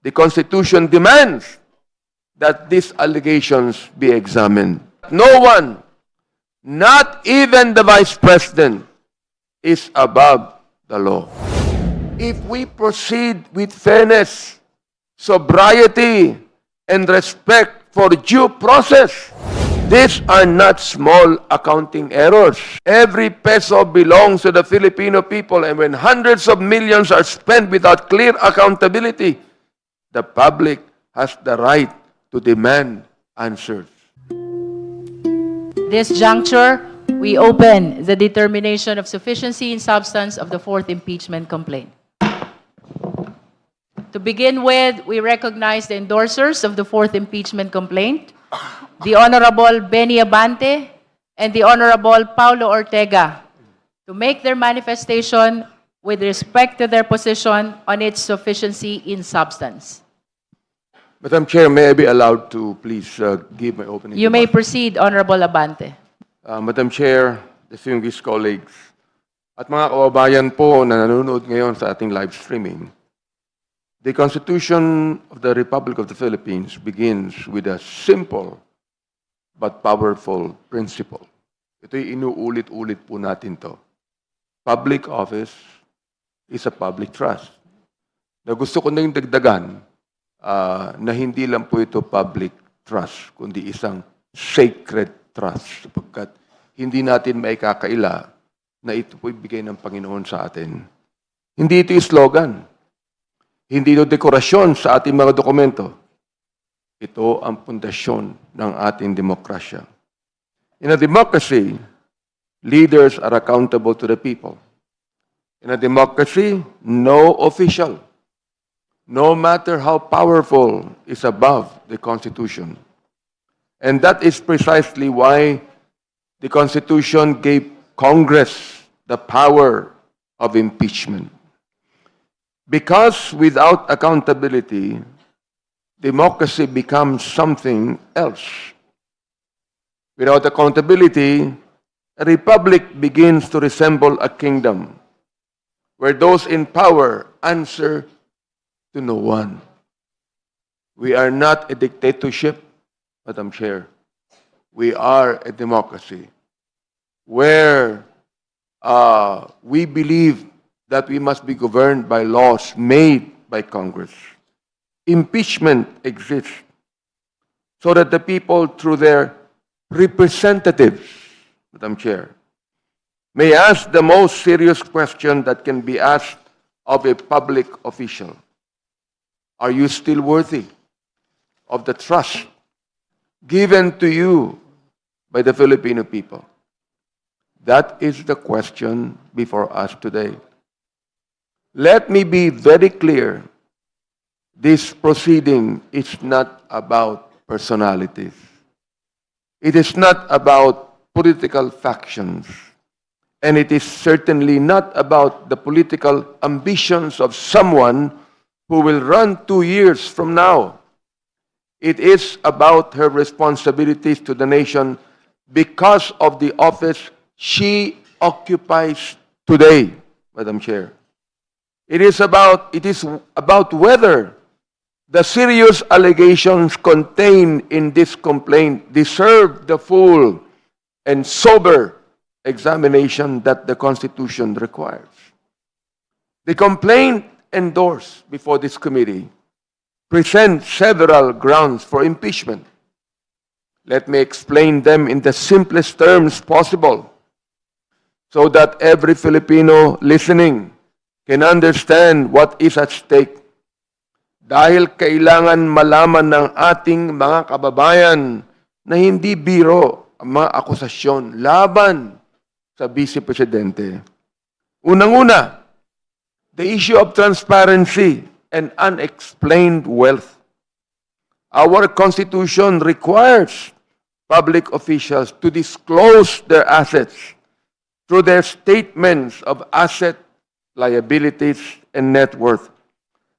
The Constitution demands that these allegations be examined. No one, not even the Vice President, is above the law. If we proceed with fairness, sobriety, and respect for due process, these are not small accounting errors. Every peso belongs to the Filipino people, and when hundreds of millions are spent without clear accountability, the public has the right to demand answers. This juncture, we open the determination of sufficiency in substance of the fourth impeachment complaint. To begin with, we recognize the endorsers of the fourth impeachment complaint, the Honorable Benny Abante and the Honorable Paulo Ortega, to make their manifestation with respect to their position on its sufficiency in substance. Madam Chair, may I be allowed to please give my opening You may remarks? proceed, Honorable Abante. Madam Chair, distinguished colleagues, at mga kababayan po na nanonood ngayon sa ating live streaming, the Constitution of the Republic of the Philippines begins with a simple but powerful principle. Ito'y inuulit-ulit po natin to. Public office is a public trust. Na gusto ko na yung dagdagan na hindi lang po ito public trust, kundi isang sacred trust. Sapagkat hindi natin maikakaila na ito po ibigay ng Panginoon sa atin. Hindi ito yung slogan. Hindi ito dekorasyon sa ating mga dokumento. Ito ang pundasyon ng ating demokrasya. In a democracy, leaders are accountable to the people. In a democracy, no official, no matter how powerful, is above the Constitution. And that is precisely why the Constitution gave Congress the power of impeachment. Because without accountability, democracy becomes something else. Without accountability, a republic begins to resemble a kingdom where those in power answer to no one. We are not a dictatorship, Madam Chair. We are a democracy where we believe that we must be governed by laws made by Congress. Impeachment exists so that the people, through their representatives, Madam Chair, may ask the most serious question that can be asked of a public official. Are you still worthy of the trust given to you by the Filipino people? That is the question before us today. Let me be very clear. This proceeding is not about personalities. It is not about political factions. And it is certainly not about the political ambitions of someone who will run 2 years from now. It is about her responsibilities to the nation because of the office she occupies today, Madam Chair. It is about whether the serious allegations contained in this complaint deserve the full and sober examination that the Constitution requires. The complaint endorsed before this committee presents several grounds for impeachment. Let me explain them in the simplest terms possible so that every Filipino listening can understand what is at stake. Dahil kailangan malaman ng ating mga kababayan na hindi biro ang mga akusasyon laban sa Vice Presidente. Unang-una, the issue of transparency and unexplained wealth. Our Constitution requires public officials to disclose their assets through their statements of asset, liabilities, and net worth,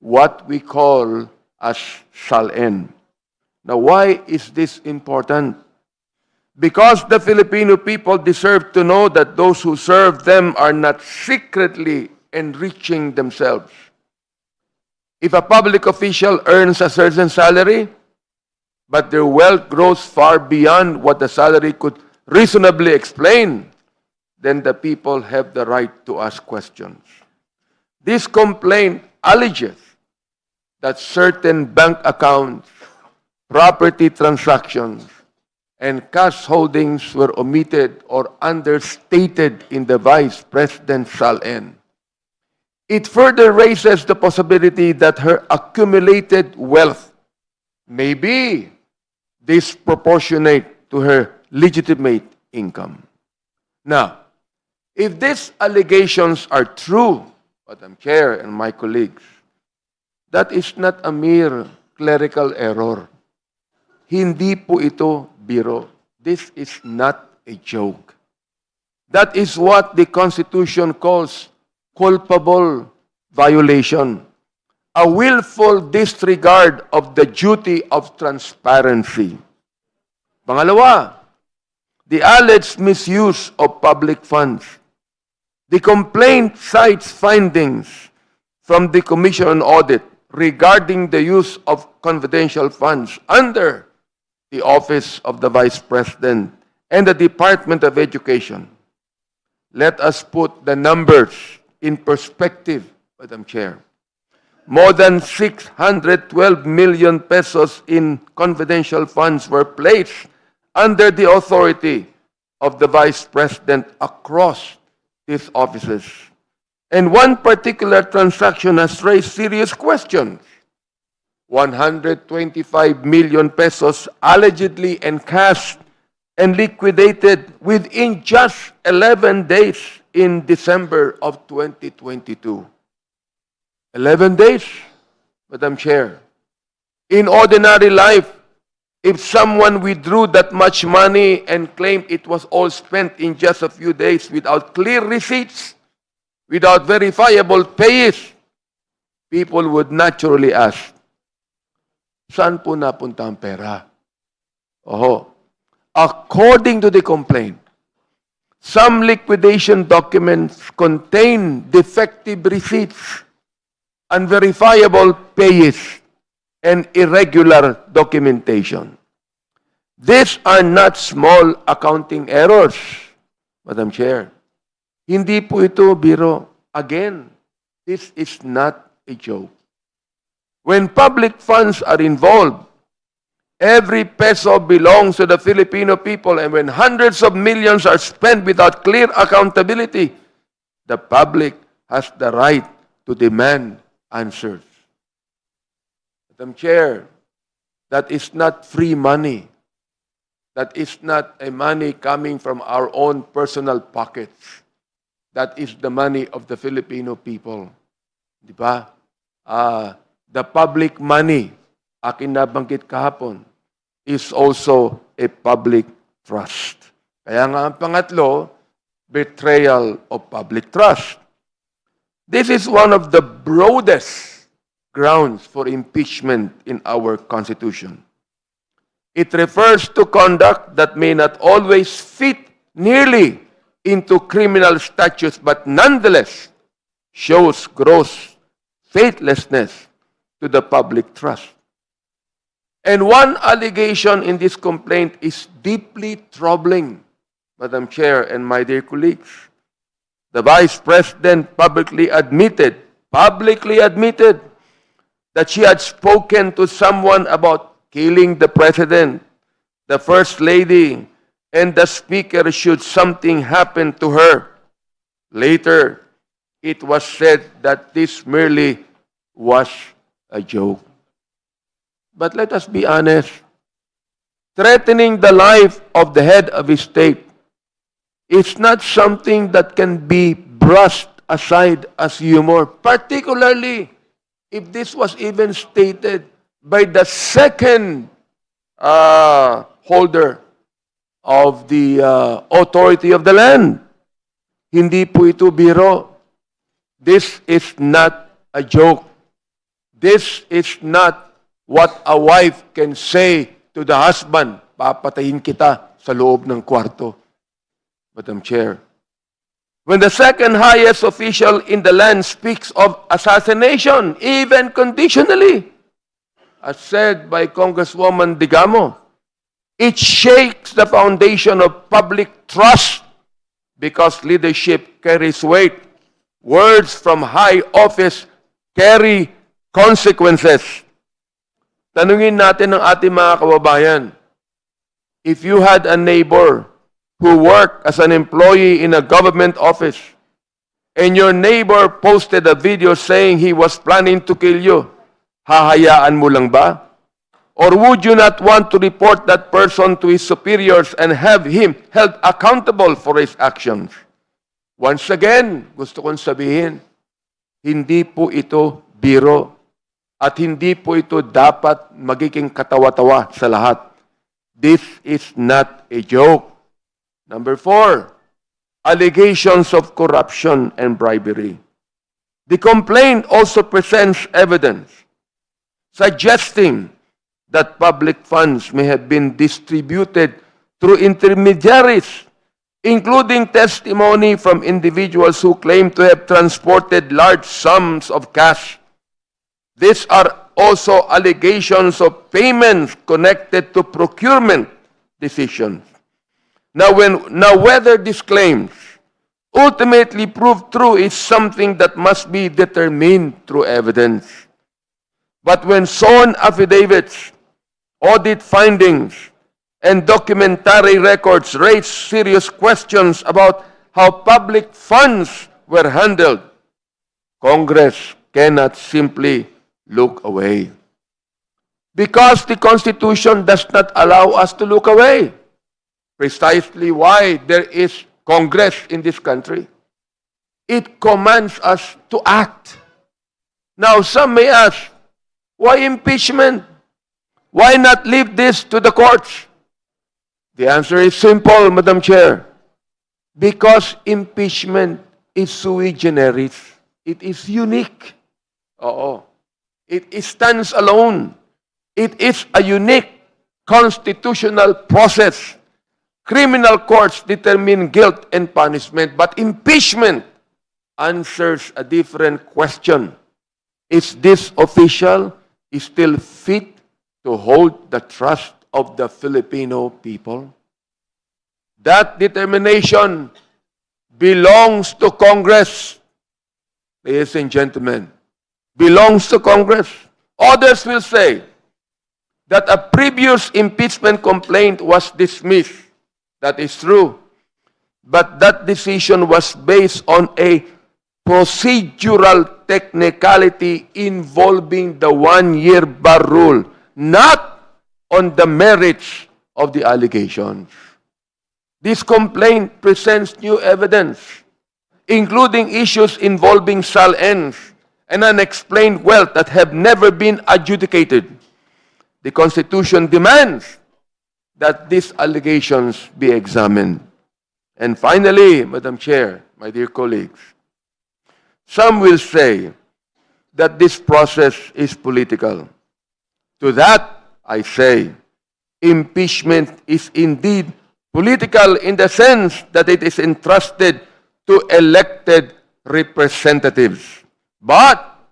what we call as SALN. Now, why is this important? Because the Filipino people deserve to know that those who serve them are not secretly enriching themselves. If a public official earns a certain salary, but their wealth grows far beyond what the salary could reasonably explain, then the people have the right to ask questions. This complaint alleges that certain bank accounts, property transactions, and cash holdings were omitted or understated in the Vice President's SALN. It further raises the possibility that her accumulated wealth may be disproportionate to her legitimate income. Now, if these allegations are true, Madam Chair and my colleagues, that is not a mere clerical error. Hindi po ito biro. This is not a joke. That is what the Constitution calls culpable violation, a willful disregard of the duty of transparency. Pangalawa, the alleged misuse of public funds. The complaint cites findings from the Commission on Audit regarding the use of confidential funds under the Office of the Vice President and the Department of Education. Let us put the numbers in perspective, Madam Chair. More than 612 million pesos in confidential funds were placed under the authority of the Vice President across these offices. And one particular transaction has raised serious questions. 125 million pesos allegedly encashed and liquidated within just 11 days in December of 2022. 11 days, Madam Chair. In ordinary life, if someone withdrew that much money and claimed it was all spent in just a few days without clear receipts, without verifiable pays, people would naturally ask, saan po napunta ang pera? Oho. According to the complaint, some liquidation documents contain defective receipts, unverifiable pays, and irregular documentation. These are not small accounting errors, Madam Chair. Hindi po ito biro. Again, this is not a joke. When public funds are involved, every peso belongs to the Filipino people, and when hundreds of millions are spent without clear accountability, the public has the right to demand answers. Madam Chair, that is not free money. That is not a money coming from our own personal pockets. That is the money of the Filipino people. Di ba? The public money, akin nabanggit kahapon, is also a public trust. Kaya nga ang pangatlo, betrayal of public trust. This is one of the broadest grounds for impeachment in our Constitution. It refers to conduct that may not always fit nearly into criminal statutes, but nonetheless shows gross faithlessness to the public trust. And one allegation in this complaint is deeply troubling, Madam Chair and my dear colleagues. The Vice President publicly admitted that she had spoken to someone about killing the President, the First Lady, and the Speaker should something happen to her. Later, it was said that this merely was a joke. But let us be honest. Threatening the life of the head of a state is not something that can be brushed aside as humor, particularly if this was even stated by the second holder of the authority of the land. Hindi po ito biro. This is not a joke. This is not what a wife can say to the husband, papatayin kita sa loob ng kwarto. Madam Chair, when the second highest official in the land speaks of assassination, even conditionally, as said by Congresswoman Digamo, it shakes the foundation of public trust because leadership carries weight. Words from high office carry consequences. Tanungin natin ng ating mga kababayan, if you had a neighbor who worked as an employee in a government office and your neighbor posted a video saying he was planning to kill you, hahayaan mo lang ba? Or would you not want to report that person to his superiors and have him held accountable for his actions? Once again, gusto kong sabihin, hindi po ito biro at hindi po ito dapat magiging katawa-tawa sa lahat. This is not a joke. Number 4, allegations of corruption and bribery. The complaint also presents evidence suggesting that public funds may have been distributed through intermediaries, including testimony from individuals who claim to have transported large sums of cash. These are also allegations of payments connected to procurement decisions. Now, whether these claims ultimately prove true is something that must be determined through evidence. But when sworn affidavits, audit findings, and documentary records raise serious questions about how public funds were handled, Congress cannot simply look away. Because the Constitution does not allow us to look away. Precisely why there is Congress in this country. It commands us to act. Now, some may ask, why impeachment? Why not leave this to the courts? The answer is simple, Madam Chair. Because impeachment is sui generis. It is unique. It stands alone. It is a unique constitutional process. Criminal courts determine guilt and punishment, but impeachment answers a different question. Is this official still fit to hold the trust of the Filipino people? That determination belongs to Congress. Ladies and gentlemen, belongs to Congress. Others will say that a previous impeachment complaint was dismissed. That is true. But that decision was based on a procedural technicality involving the one-year bar rule, not on the merits of the allegations. This complaint presents new evidence, including issues involving SALNs and unexplained wealth that have never been adjudicated. The Constitution demands that these allegations be examined. And finally, Madam Chair, my dear colleagues, some will say that this process is political. To that, I say, impeachment is indeed political in the sense that it is entrusted to elected representatives. But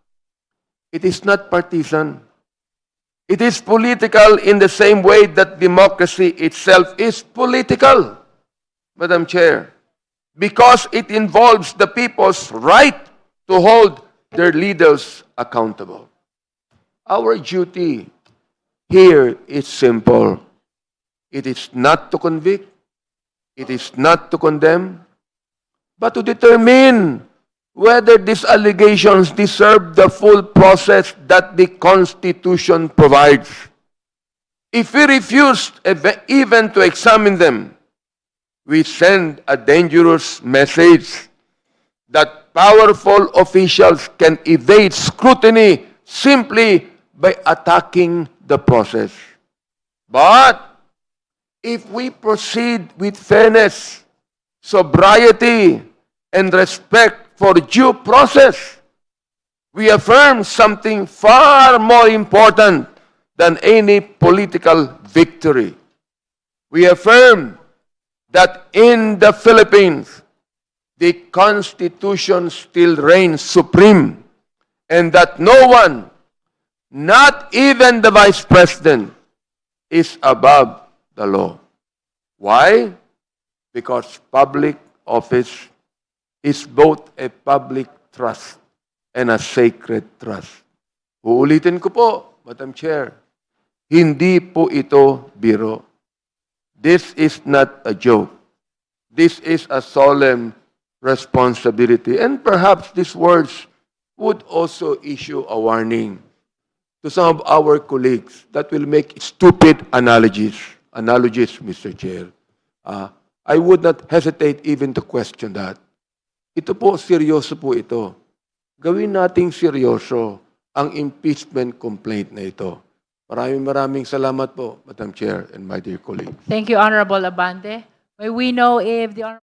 it is not partisan. It is political in the same way that democracy itself is political, Madam Chair, because it involves the people's right to hold their leaders accountable. Our duty here is simple. It is not to convict, it is not to condemn, but to determine whether these allegations deserve the full process that the Constitution provides. If we refuse even to examine them, we send a dangerous message that powerful officials can evade scrutiny simply by attacking the process. But if we proceed with fairness, sobriety, and respect for due process, we affirm something far more important than any political victory. We affirm that in the Philippines, the Constitution still reigns supreme and that no one, not even the Vice President, is above the law. Why? Because public office is both a public trust and a sacred trust. Uulitin ko po, Madam Chair, hindi po ito biro. This is not a joke. This is a solemn responsibility. And perhaps these words would also issue a warning to some of our colleagues that will make stupid analogies, Mr. Chair. I would not hesitate even to question that. Ito po, seryoso po ito. Gawin nating seryoso ang impeachment complaint na ito. Maraming salamat po, Madam Chair and my dear colleagues. Thank you, Honorable Abante. May we know if the Honorable